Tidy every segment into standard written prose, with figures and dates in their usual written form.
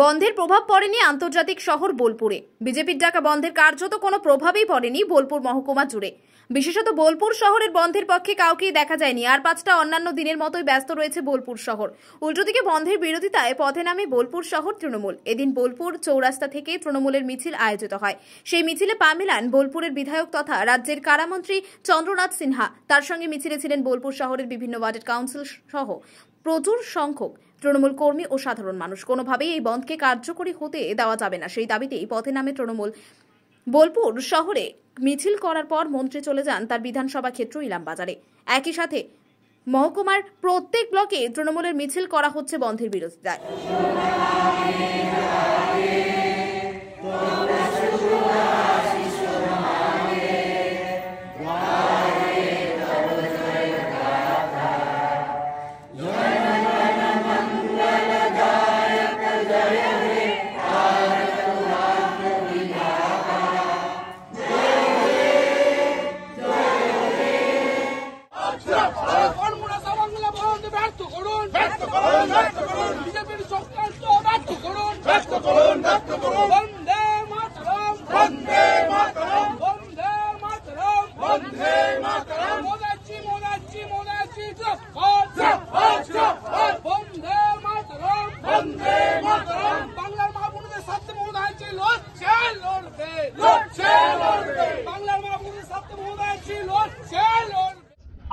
বন্ধের প্রভাব পড়েনি আন্তর্জাতিক শহর বোলপুরে। বিজেপির ডাকা বন্ধের কার্যত কোনো প্রভাবই পড়েনি বোলপুর মহকুমা জুড়ে। বিশেষত বোলপুর শহরের বন্ধের পক্ষে কাউকেই দেখা যায়নি। আর 5টা অন্যান্য দিনের মতোই ব্যস্ত রয়েছে বোলপুর শহর। উল্টোদিকে বন্ধের বিরোধিতায় পথে নামে বোলপুর শহর তৃণমূল। এদিন বোলপুর চৌরাস্তা থেকে তৃণমূলের মিছিল আয়োজিত হয়। সেই মিছিলে পা মেলান বোলপুরের বিধায়ক তথা রাজ্যের কারামন্ত্রী চন্দ্রনাথ সিনহা। তার সঙ্গে মিছিলে ছিলেন বোলপুর শহরের বিভিন্ন ওয়ার্ডের কাউন্সিল সহ প্রচুর সংখ্যক তৃণমূল কর্মী ও সাধারণ মানুষ। কোনোভাবেই এই বন্ধকে কার্যকরী হতে দেওয়া যাবে না, সেই দাবিতেই পথে নামে তৃণমূল। বোলপুর শহরে মিছিল করার পর মন্ত্রী চলে যান তার বিধানসভা ক্ষেত্র ইলামবাজারে। একই সাথে মহকুমার প্রত্যেক ব্লকে তৃণমূলের মিছিল করা হচ্ছে বন্ধের বিরোধিতায়।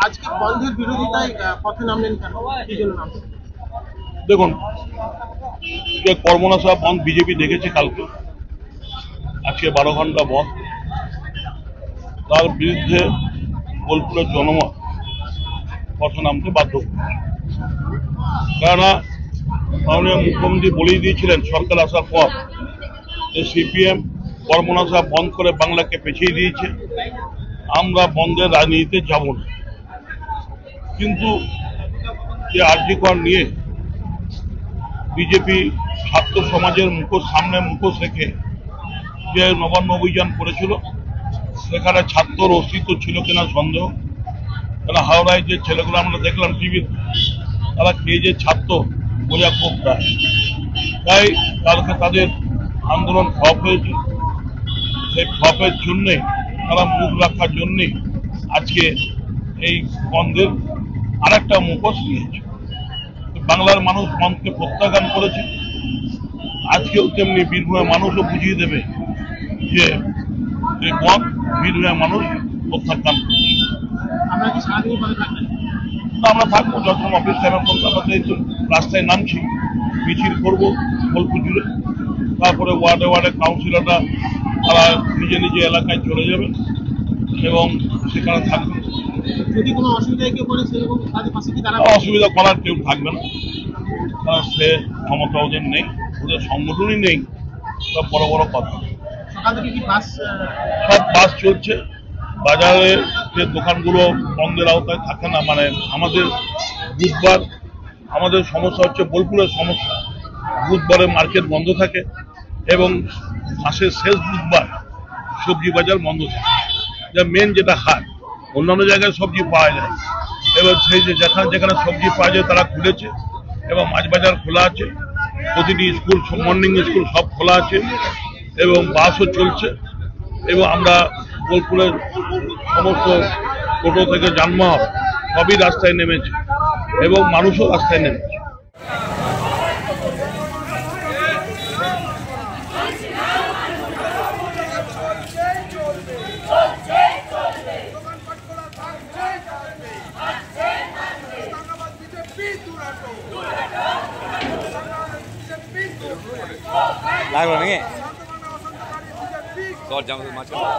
আজকে বন্ধের বিরোধিতায় পথে নামলেন কেন? কি জন্য নামলেন? দেখুন, যে কর্মনাশা বন্ধ বিজেপি দেখেছে কালকে, আজকে 12 ঘন্টা বন্ধ। তার বিরুদ্ধে বোলপুরের জনমত পথে নামতে বাধ্য। কেননা মাননীয় মুখ্যমন্ত্রী বলেই দিয়েছিলেন সরকার আসার পর যে সিপিএম কর্মনাশা বন্ধ করে বাংলাকে পেছিয়ে দিয়েছে, আমরা বন্ধের রাজনীতিতে যাব না। কিন্তু যে আরজি কর নিয়ে বিজেপি ছাত্র সমাজের সামনে মুখোশ রেখে যে নবান্ন অভিযান করেছিল, সেখানে ছাত্রর অস্তিত্ব ছিল কিনা সন্দেহ। কারণ হাওড়ায় যে ছেলেগুলো আমরা দেখলাম টিভির, তারা কে যে ছাত্র বোঝা খুব প্রায়। তাই কালকে তাদের আন্দোলন ফ্লপ হয়েছে। সেই ফ্লপের জন্যে তারা মুখ রাখার জন্যে আজকে এই বন্ধের আরেকটা মুখোশ নিয়েছে। বাংলার মানুষ বন্ধকে প্রত্যাখ্যান করেছে। আজকেও তেমনি বীরভূমের মানুষও বুঝিয়ে দেবে যে বন্ধ বীরভূমের মানুষ প্রত্যাখ্যান করছে। আমরা থাকবো যখন অফিস টাইমে রাস্তায় নামছি, মিছিল করবো বোলপুর জুড়ে। তারপরে ওয়ার্ডে ওয়ার্ডে কাউন্সিলররা তারা নিজে নিজে এলাকায় চলে যাবে এবং সেখানে থাকবে। যদি কোনো অসুবিধা কেউ করে সেরকম অসুবিধা করার কেউ থাকবে না, সে ক্ষমতা ওদের নেই, ওদের সংগঠনই নেই। সব বড় বড় কথা। সকাল থেকে কি সব বাস চলছে। বাজারে যে দোকানগুলো বন্ধের আওতায় থাকে না, মানে আমাদের বুধবার আমাদের সমস্যা হচ্ছে বোলপুরের সমস্যা। বুধবারে মার্কেট বন্ধ থাকে এবং মাসের শেষ বুধবার সবজি বাজার বন্ধ থাকে, যা মেন যেটা হাট। অন্যান্য জায়গায় সবজি পাওয়া যায়। এবার সেই যে যেখানে যেখানে সবজি পাওয়া যায় তারা খুলেছে এবং মাছ বাজার খোলা আছে। প্রতিটি স্কুল, মর্নিং স্কুল সব খোলা আছে এবং বাসও চলছে। এবং আমরা বোলপুরের সমস্ত টোটো থেকে যানবাহন সবই রাস্তায় নেমেছে এবং মানুষও রাস্তায় নেমেছে। লাগলো নাকি তোর জামা মাছ করুন